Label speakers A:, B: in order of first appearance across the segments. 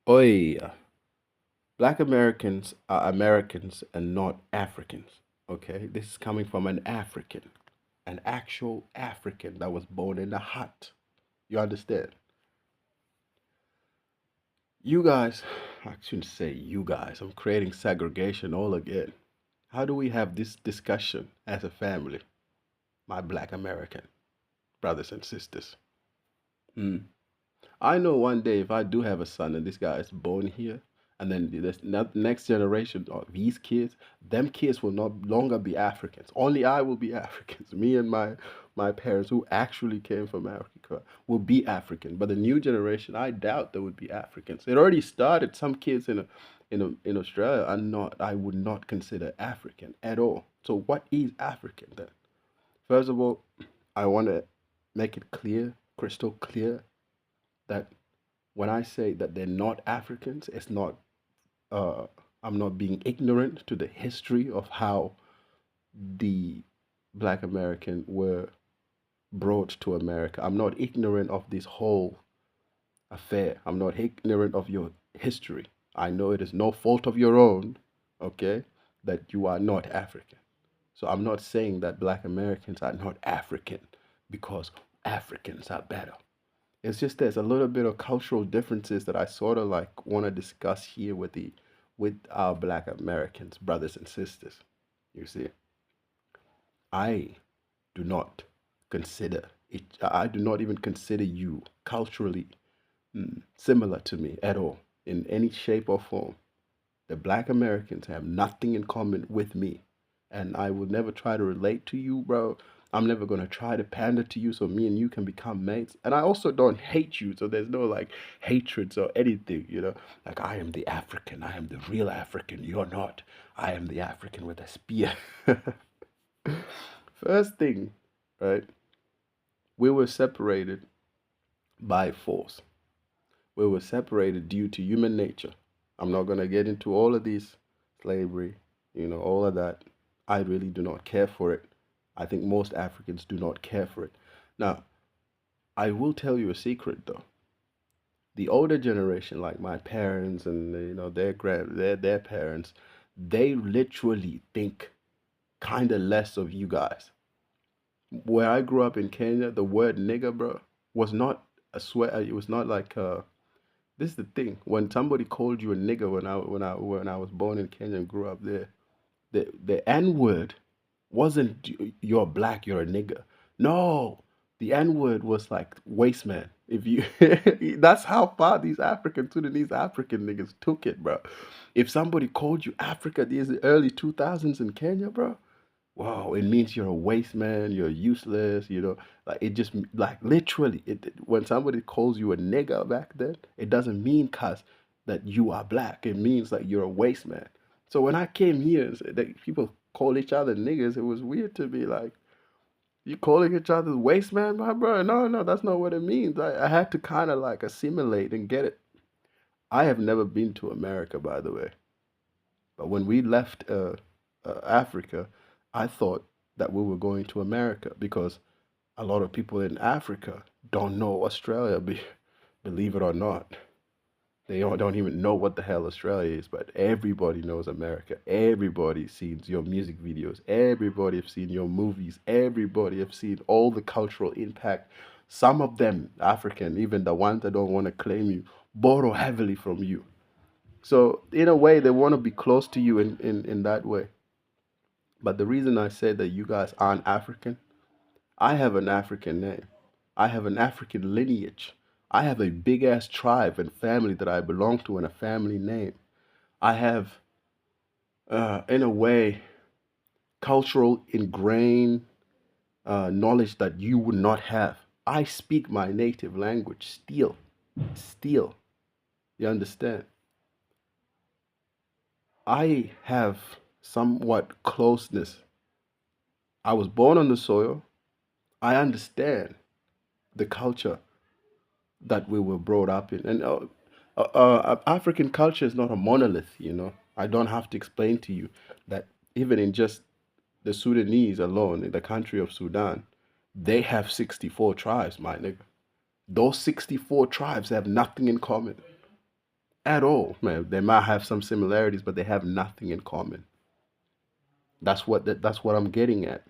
A: Oi, Black Americans are Americans and not Africans. Okay, this is coming from an African, an actual African that was born in a hut. You understand? You guys, I shouldn't say you guys. I'm creating segregation all again. How do we have this discussion as a family, my Black American brothers and sisters? Hmm. I know one day if I do have a son and this guy is born here, and then the next generation of these kids, them kids will no longer be Africans. Only I will be Africans. Me and my parents, who actually came from Africa, will be African. But the new generation, I doubt they would be Africans. It already started. Some kids in Australia are not. I would not consider African at all. So what is African then? First of all, I want to make it clear, crystal clear, that when I say that they're not Africans, it's not, uh, I'm not being ignorant to the history of how the Black American were brought to America. I'm not ignorant of this whole affair. I'm not ignorant of your history. I know it is no fault of your own, okay, that you are not African. So I'm not saying that Black Americans are not African because Africans are better. It's just there's a little bit of cultural differences that I sort of like want to discuss here with our Black Americans, brothers and sisters. You see, I do not consider it. I do not even consider you culturally similar to me at all in any shape or form. The Black Americans have nothing in common with me, and I will never try to relate to you, bro. I'm never gonna try to pander to you so me and you can become mates. And I also don't hate you, so there's no like hatreds or anything, you know. Like I am the African, I am the real African. You're not. I am the African with a spear. First thing, right? We were separated by force. We were separated due to human nature. I'm not gonna get into all of these slavery, all of that. I really do not care for it. I think most Africans do not care for it. Now, I will tell you a secret though. The older generation, like my parents and their parents, they literally think kind of less of you guys. Where I grew up in Kenya, the word nigger, bro, was not a swear. It was not like this is the thing. When somebody called you a nigger when I was born in Kenya and grew up there, the N word wasn't you're black, you're a nigger. No, the N word was like waste man. If you, that's how far these African Sudanese African niggas took it, bro. If somebody called you Africa these early 2000s in Kenya, bro, wow, it means you're a waste man, you're useless, like it just like literally when somebody calls you a nigger back then, it doesn't mean cuz that you are black. It means like you're a waste man. So when I came here, people call each other niggas, it was weird to me like you calling each other waste man, my bro. No, no, that's not what it means. I had to kind of like assimilate and get it. I have never been to America, by the way. But when we left Africa, I thought that we were going to America because a lot of people in Africa don't know Australia, believe it or not. They don't even know what the hell Australia is, but everybody knows America. Everybody sees your music videos. Everybody have seen your movies. Everybody have seen all the cultural impact. Some of them, African, even the ones that don't want to claim you, borrow heavily from you. So in a way, they want to be close to you in that way. But the reason I say that you guys aren't African, I have an African name. I have an African lineage. I have a big ass tribe and family that I belong to and a family name. I have, in a way, cultural ingrained knowledge that you would not have. I speak my native language still. Still. You understand? I have somewhat closeness. I was born on the soil. I understand the culture that we were brought up in. And African culture is not a monolith, you know. I don't have to explain to you that even in just the Sudanese alone, in the country of Sudan, they have 64 tribes, my nigga. Those 64 tribes have nothing in common. at all, man. They might have some similarities, but they have nothing in common. That's what I'm getting at.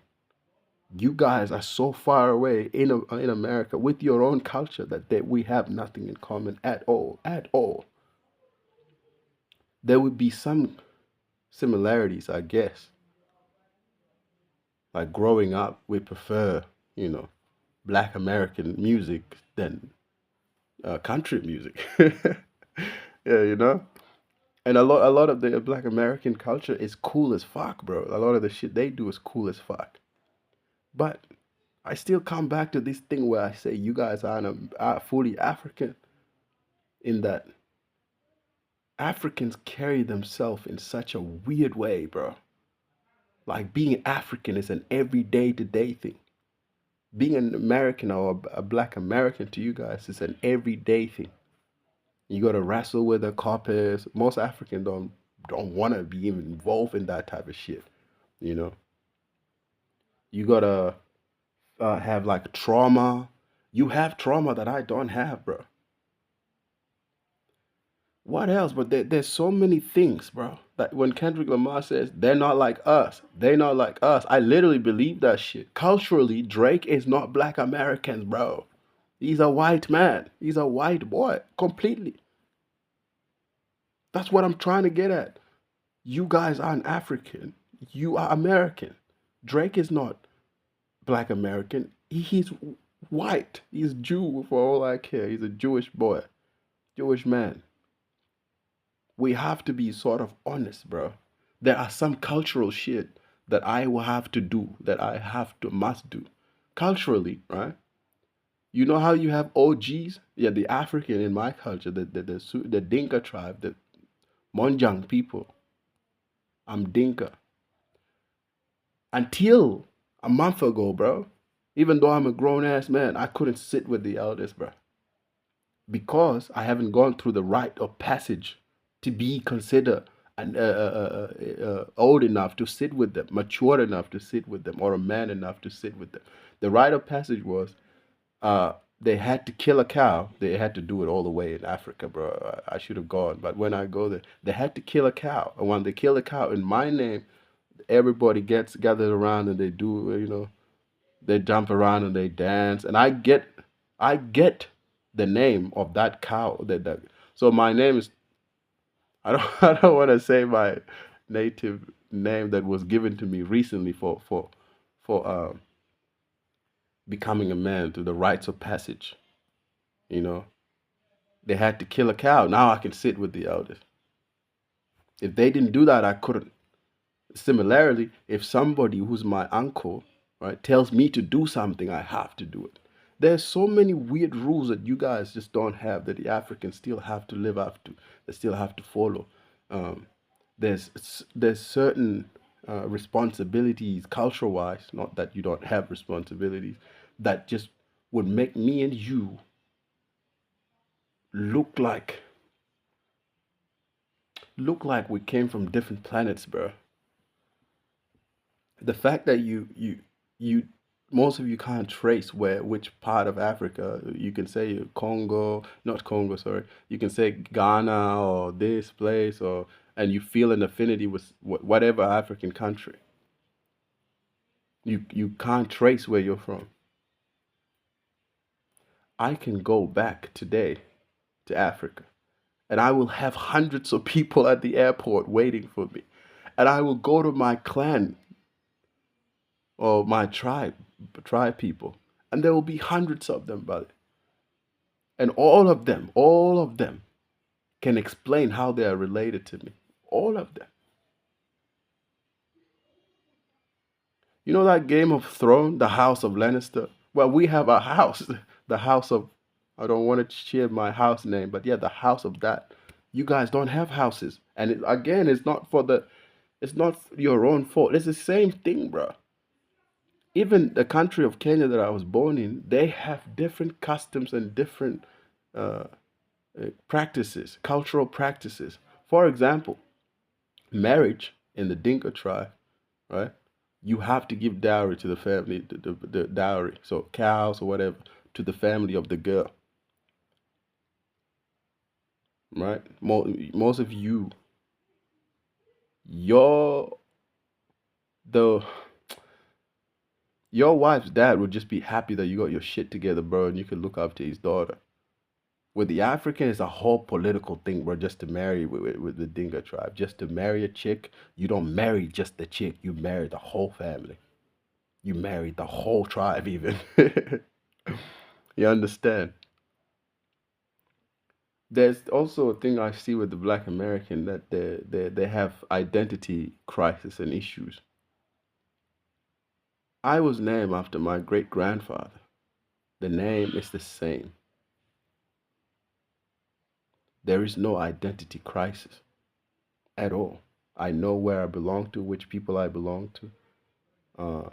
A: You guys are so far away in America with your own culture that we have nothing in common at all. At all. There would be some similarities, I guess. Like growing up, we prefer, you know, Black American music than country music. Yeah, you know. And a lot of the Black American culture is cool as fuck, bro. A lot of the shit they do is cool as fuck. But I still come back to this thing where I say you guys are fully African in that Africans carry themselves in such a weird way, bro. Like being African is an everyday to day thing. Being an American or a Black American to you guys is an everyday thing. You gotta wrestle with the coppers. Most Africans don't want to be even involved in that type of shit. You know, you gotta have like trauma. You have trauma that I don't have, bro. What else? But there's so many things, bro. That when Kendrick Lamar says they're not like us, they're not like us, I literally believe that shit. Culturally, Drake is not Black Americans, bro. He's a white man. He's a white boy, completely. That's what I'm trying to get at. You guys aren't African. You are American. Drake is not Black American. He's white. He's Jew for all I care. He's a Jewish boy, Jewish man. We have to be sort of honest, bro. There are some cultural shit that I will have to do, that I have to must do. Culturally, right? You know how you have OGs? Yeah, the African in my culture, the Dinka tribe, the Monjang people. I'm Dinka. Until a month ago, bro, even though I'm a grown ass man, I couldn't sit with the elders, bro, because I haven't gone through the rite of passage to be considered old enough to sit with them, mature enough to sit with them, or a man enough to sit with them. The rite of passage was they had to kill a cow. They had to do it all the way in Africa, bro. I should have gone, but when I go there, they had to kill a cow. And when they kill a cow in my name, everybody gets gathered around and they do, you know, they jump around and they dance. And I get the name of that cow. So my name is, I don't, I don't want to say my native name that was given to me recently for becoming a man through the rites of passage. You know, they had to kill a cow. Now I can sit with the elders. If they didn't do that, I couldn't. Similarly, if somebody who's my uncle, right, tells me to do something, I have to do it. There's so many weird rules that you guys just don't have that the Africans still have to live up to, they still have to follow. Um, there's certain responsibilities culture wise, not that you don't have responsibilities, that just would make me and you look like we came from different planets, bro. The fact that you most of you can't trace which part of Africa. You can say Congo, not Congo, sorry. You can say Ghana or this place, or and you feel an affinity with whatever African country. You can't trace where you're from. I can go back today to Africa, and I will have hundreds of people at the airport waiting for me, and I will go to my clan or my tribe people, and there will be hundreds of them, brother. And all of them can explain how they are related to me. All of them. You know that Game of Thrones, the House of Lannister? Well, we have a house, the House of, I don't want to share my house name, but yeah, the house of that. You guys don't have houses. And again, it's not your own fault. It's the same thing, bro. Even the country of Kenya that I was born in, they have different customs and different uh, practices, cultural practices. For example, marriage in the Dinka tribe, right? You have to give dowry to the family, the dowry, so cows or whatever, to the family of the girl. right? Most of you, your the your wife's dad would just be happy that you got your shit together, bro, and you could look after his daughter. With the African, it's a whole political thing, bro. Just to marry with the Dinka tribe, just to marry a chick, you don't marry just the chick, you marry the whole family. You marry the whole tribe, even. You understand? There's also a thing I see with the Black American that they have identity crisis and issues. I was named after my great grandfather. The name is the same. There is no identity crisis at all. I know where I belong to, which people I belong to. Uh,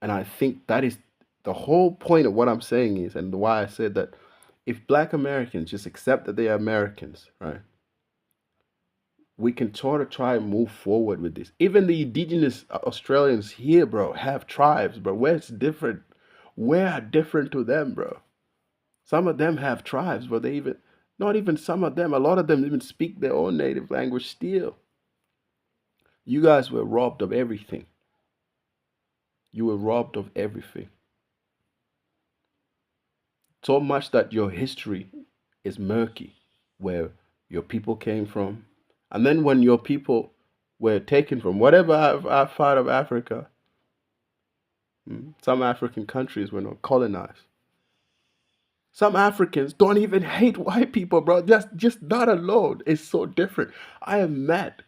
A: and I think that is the whole point of what I'm saying is, and why I said that if Black Americans just accept that they are Americans, right? We can sort of try and move forward with this. Even the indigenous Australians here, bro, have tribes, bro. Where it's different, we're different to them, bro. Some of them have tribes, but they even, not even some of them, a lot of them even speak their own native language still. You guys were robbed of everything. You were robbed of everything. So much that your history is murky, where your people came from. And then when your people were taken from whatever part of Africa, some African countries were not colonized. Some Africans don't even hate white people, bro. Just not alone. It's so different. I have met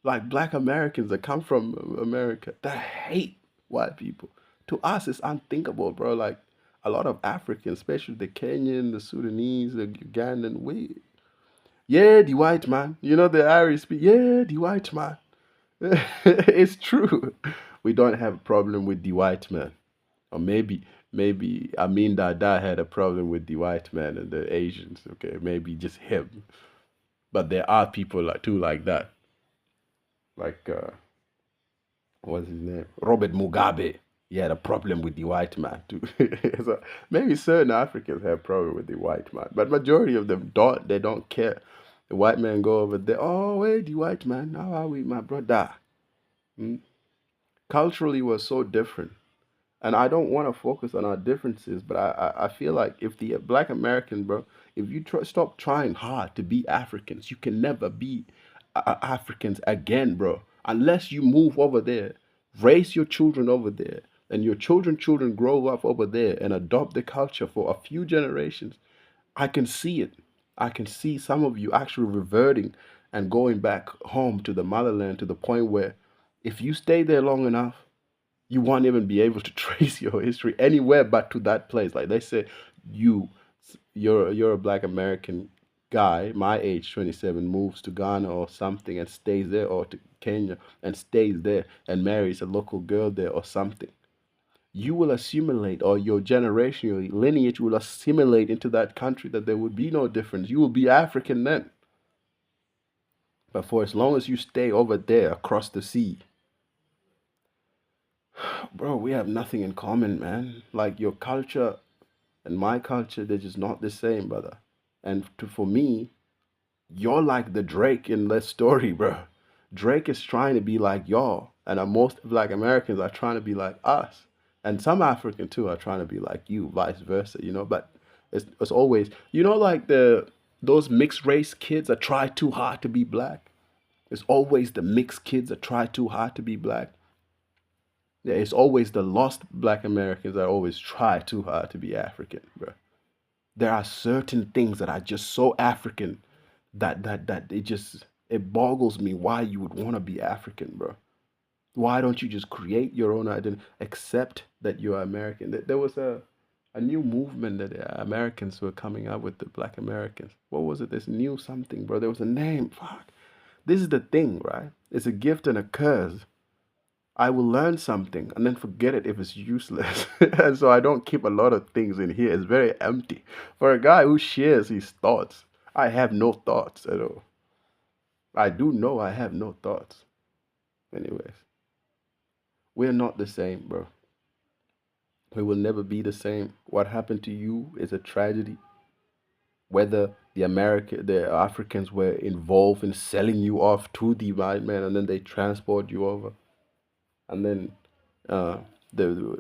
A: like Black Americans that come from America that hate white people. To us, it's unthinkable, bro. Like a lot of Africans, especially the Kenyan, the Sudanese, the Ugandan, yeah, the white man. You know the Irish speak, yeah, the white man. It's true. We don't have a problem with the white man. Or maybe Amin Dada had a problem with the white man and the Asians. Okay, maybe just him. But there are people like too like that. Like what's his name? Robert Mugabe. He had a problem with the white man too. So maybe certain Africans have problem with the white man, but majority of them don't. They don't care. The white man go over there. Oh, wait, the white man. How are we, my brother? Hmm? Culturally, we're so different. And I don't want to focus on our differences, but I feel like if the Black American, bro, if you stop trying hard to be Africans, you can never be Africans again, bro. Unless you move over there, raise your children over there, and your children grow up over there and adopt the culture for a few generations. I can see it. I can see some of you actually reverting and going back home to the motherland to the point where if you stay there long enough, you won't even be able to trace your history anywhere but to that place. Like they say, you, you're a Black American guy, my age, 27, moves to Ghana or something and stays there, or to Kenya and stays there and marries a local girl there or something. You will assimilate, or your generation, your lineage will assimilate into that country. That there would be no difference. You will be African then. But for as long as you stay over there across the sea, bro, we have nothing in common, man. Like your culture and my culture, they're just not the same, brother. And for me, you're like the Drake in that story, bro. Drake is trying to be like y'all, and most Black Americans are trying to be like us, and some African too are trying to be like you, vice versa, you know. But it's always, you know, like those mixed race kids that try too hard to be black. It's always the mixed kids that try too hard to be black. Yeah, it's always the lost Black Americans that always try too hard to be African, bro. There are certain things that are just so African that it boggles me why you would want to be African, bro. Why don't you just create your own identity, accept that you're American? There was a new movement that Americans were coming up with, the Black Americans. What was it? This new something, bro. There was a name. Fuck. This is the thing, right? It's a gift and a curse. I will learn something and then forget it if it's useless. And so I don't keep a lot of things in here. It's very empty. For a guy who shares his thoughts, I have no thoughts at all. I do know I have no thoughts. Anyways, we're not the same, bro. We will never be the same. What happened to you is a tragedy. Whether the Africans were involved in selling you off to the white man, and then they transport you over, and then uh, the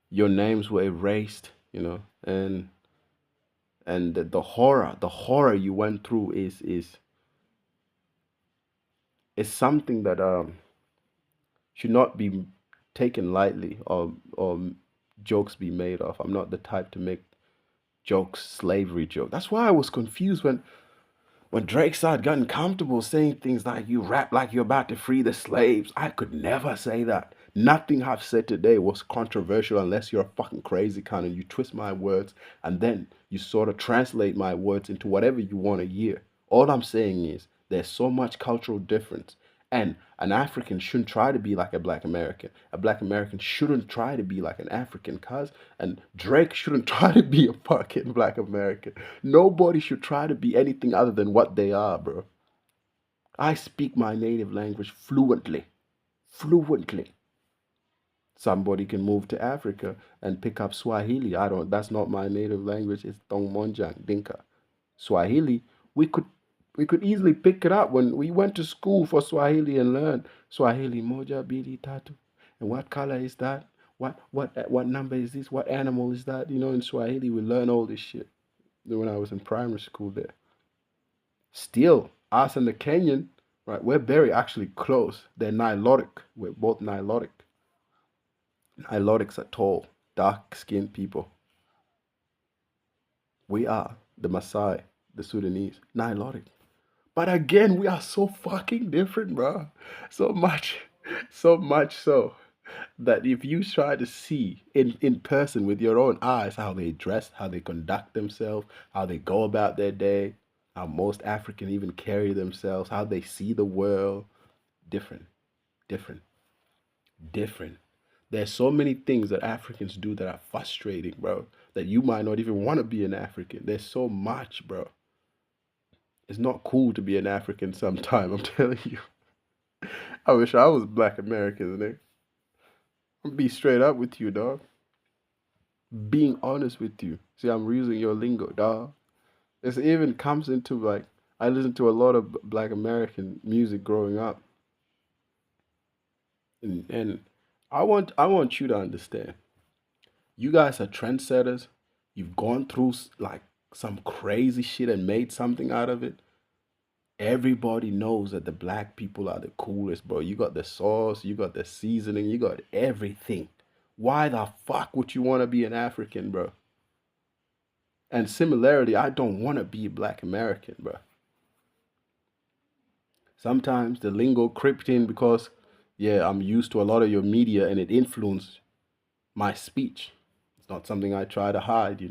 A: your names were erased, and the horror you went through is something that should not be taken lightly, or jokes be made of. I'm not the type to make jokes, slavery joke. That's why I was confused when Drake started getting comfortable saying things like you rap like you're about to free the slaves. I could never say that. Nothing I've said today was controversial unless you're a fucking crazy kind and you twist my words and then you sort of translate my words into whatever you want to hear. All I'm saying is there's so much cultural difference. And an African shouldn't try to be like a black American. A black American shouldn't try to be like an African, cuz. And Drake shouldn't try to be a fucking black American. Nobody should try to be anything other than what they are, bro. I speak my native language fluently. Fluently. Somebody can move to Africa and pick up Swahili. That's not my native language. It's Tongmonjang, Dinka. Swahili, we could we could easily pick it up when we went to school for Swahili and learned Swahili moja bili tatu. And what color is that? What number is this? What animal is that? In Swahili we learn all this shit when I was in primary school there. Still, us and the Kenyan, right, we're very actually close. They're Nilotic. We're both Nilotic. Nilotics are tall, dark skinned people. We are the Maasai, the Sudanese, Nilotic. But again, we are so fucking different, bro. So much, so much so that if you try to see in person with your own eyes how they dress, how they conduct themselves, how they go about their day, how most African even carry themselves, how they see the world, different, different, different. There's so many things that Africans do that are frustrating, bro, that you might not even want to be an African. There's so much, bro. It's not cool to be an African sometime, I'm telling you. I wish I was black American, nigga. I'm be straight up with you, dog. Being honest with you. See, I'm using your lingo, dog. It even comes into like I listened to a lot of black American music growing up. And I want you to understand. You guys are trendsetters. You've gone through like some crazy shit and made something out of it. Everybody knows that the black people are the coolest, bro. You got the sauce, you got the seasoning, you got everything. Why the fuck would you want to be an African, bro? And similarly, I don't want to be a black American, bro. Sometimes the lingo crept in because, yeah, I'm used to a lot of your media and it influenced my speech. It's not something I try to hide.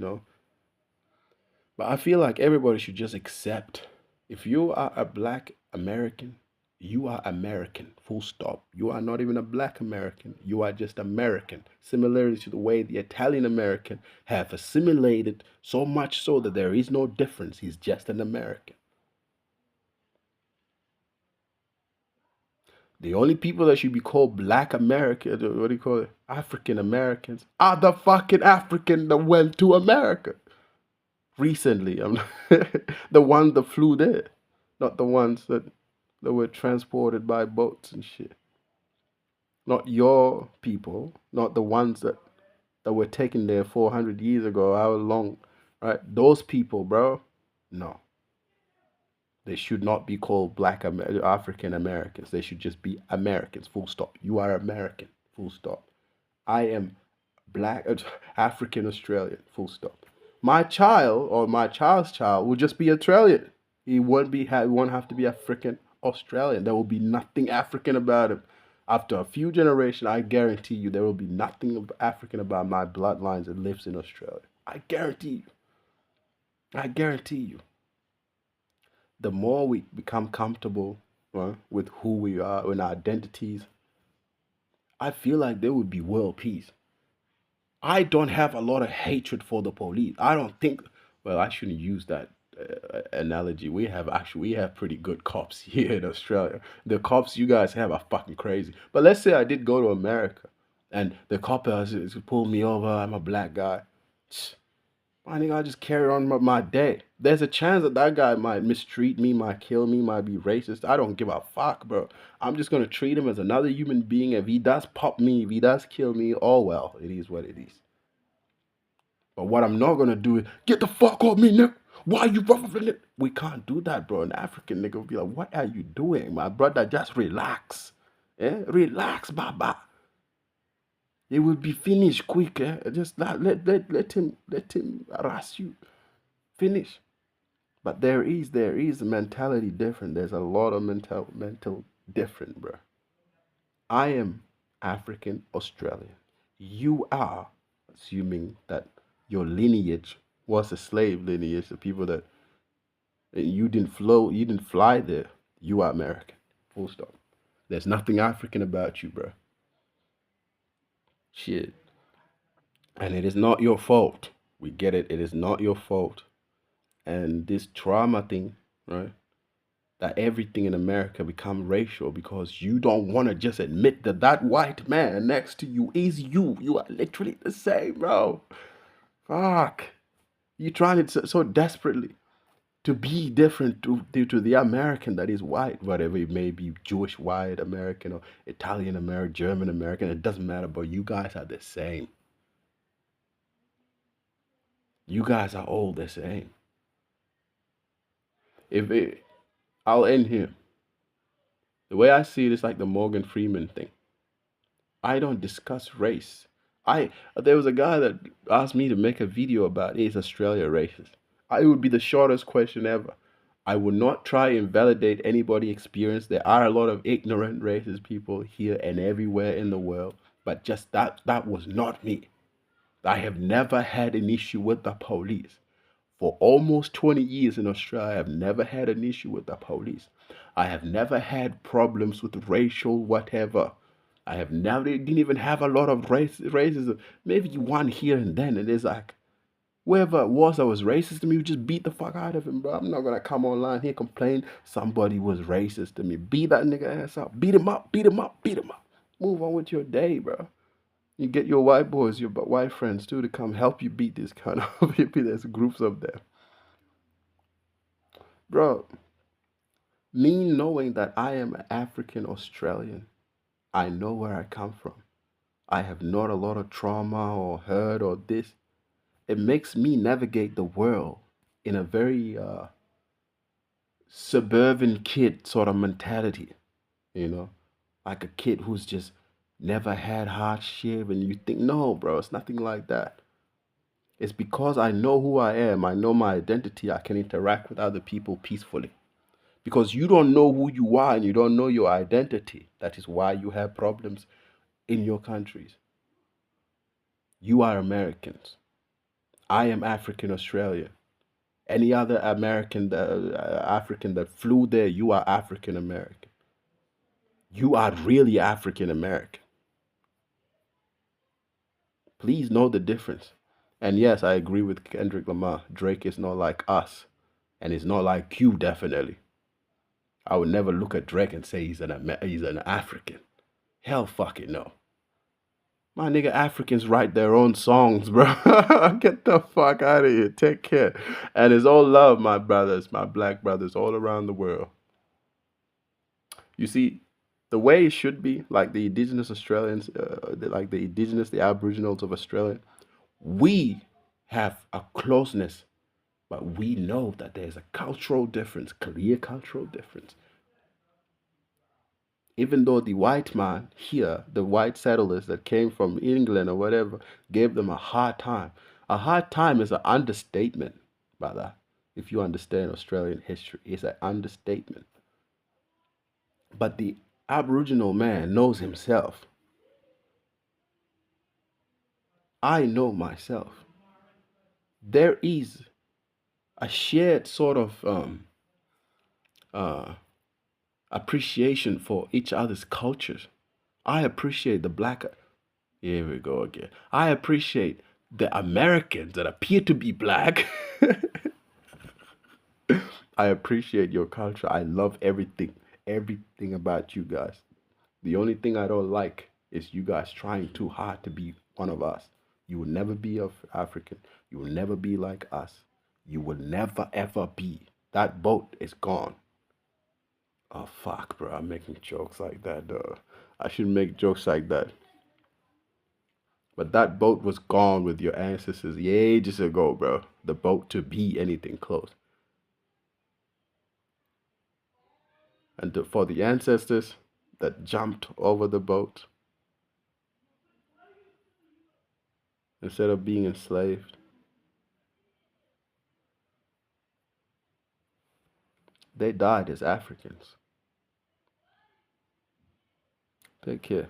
A: But I feel like everybody should just accept if you are a black American, you are American, full stop. You are not even a black American, you are just American. Similarly to the way the Italian American have assimilated so much so that there is no difference. He's just an American. The only people that should be called black American, what do you call it? African Americans, are the fucking African that went to America recently. I'm the ones that flew there, not the ones that were transported by boats and shit. Not your people, not the ones that were taken there 400 years ago, how long, right? Those people, bro, no. They should not be called black African Americans. They should just be Americans, full stop. You are American, full stop. I am black, African Australian, full stop. My child or my child's child will just be Australian. He won't have to be African Australian. There will be nothing African about him. After a few generations, I guarantee you there will be nothing African about my bloodlines that lives in Australia. I guarantee you. I guarantee you. The more we become comfortable with who we are and our identities, I feel like there would be world peace. I don't have a lot of hatred for the police. I don't think. Well, I shouldn't use that analogy. We have pretty good cops here in Australia. The cops you guys have are fucking crazy. But let's say I did go to America. And the cop has pulled me over. I'm a black guy. My nigga, I just carry on my day. There's a chance that that guy might mistreat me, might kill me, might be racist. I don't give a fuck, bro. I'm just gonna treat him as another human being. If he does pop me, if he does kill me, oh well, it is what it is. But what I'm not gonna do is get the fuck off me, nigga. Why you ruffling it? We can't do that, bro. An African nigga will be like, what are you doing, my brother? Just relax. Yeah, relax, baba. It will be finished quick. Eh? Just let him harass you. Finish. But there is a mentality different. There's a lot of mental different, bro. I am African Australian. You are assuming that your lineage was a slave lineage, the people that you didn't fly there. You are American. Full stop. There's nothing African about you, bro. Shit. And it is not your fault. We get it. It is not your fault. And this trauma thing, right? That everything in America become racial because you don't want to just admit that that white man next to you is you. You are literally the same, bro. Fuck. You trying it so desperately to be different to the American that is white, whatever it may be, Jewish white American or Italian American, German American, it doesn't matter, but you guys are the same. You guys are all the same. If it, I'll end here. The way I see it is like the Morgan Freeman thing. I don't discuss race. I There was a guy that asked me to make a video about is Australia racist. It would be the shortest question ever. I would not try and validate anybody's experience. There are a lot of ignorant racist people here and everywhere in the world, but just that was not me. I have never had an issue with the police. For almost 20 years in Australia, I have never had an issue with the police. I have never had problems with racial whatever. I have never didn't even have a lot of racism. Maybe one here and then, and it's like whoever it was that was racist to me, you just beat the fuck out of him, bro. I'm not gonna come online here complain somebody was racist to me. Beat that nigga ass up. Beat him up. Beat him up. Beat him up. Move on with your day, bro. You get your white boys, your white friends too, to come help you beat this kind of people. There's groups up there, bro. Me knowing that I am an African Australian, I know where I come from. I have not a lot of trauma or hurt or this. It makes me navigate the world in a very suburban kid sort of mentality, you know, like a kid who's just never had hardship, and you think, no, bro, it's nothing like that. It's because I know who I am, I know my identity, I can interact with other people peacefully. Because you don't know who you are and you don't know your identity. That is why you have problems in your countries. You are Americans. I am African Australian. Any other African that flew there, you are African American. You are really African American. Please know the difference. And yes, I agree with Kendrick Lamar. Drake is not like us, and he's not like you, definitely. I would never look at Drake and say he's an African. Hell fucking no. My nigga, Africans write their own songs, bro. Get the fuck out of here. Take care. And it's all love, my brothers, my black brothers all around the world. You see, the way it should be, like the indigenous Australians, like the indigenous, the aboriginals of Australia, we have a closeness, but we know that there's a cultural difference, clear cultural difference. Even though the white man here, the white settlers that came from England or whatever, gave them a hard time. A hard time is an understatement, brother. If you understand Australian history, it's an understatement. But the Aboriginal man knows himself. I know myself. There is a shared sort of uh, appreciation for each other's cultures. I appreciate the black. Here we go again. I appreciate the Americans that appear to be black. I appreciate your culture. I love everything about you guys. The only thing I don't like It's you guys trying too hard to be one of us. You will never be African. You will never be like us. You will never ever be. That boat is gone. Oh fuck, bro! I'm making jokes like that, though. I should make jokes like that. But that boat was gone with your ancestors ages ago, bro. The boat to be anything close. And for the ancestors that jumped over the boat instead of being enslaved, they died as Africans. Take care.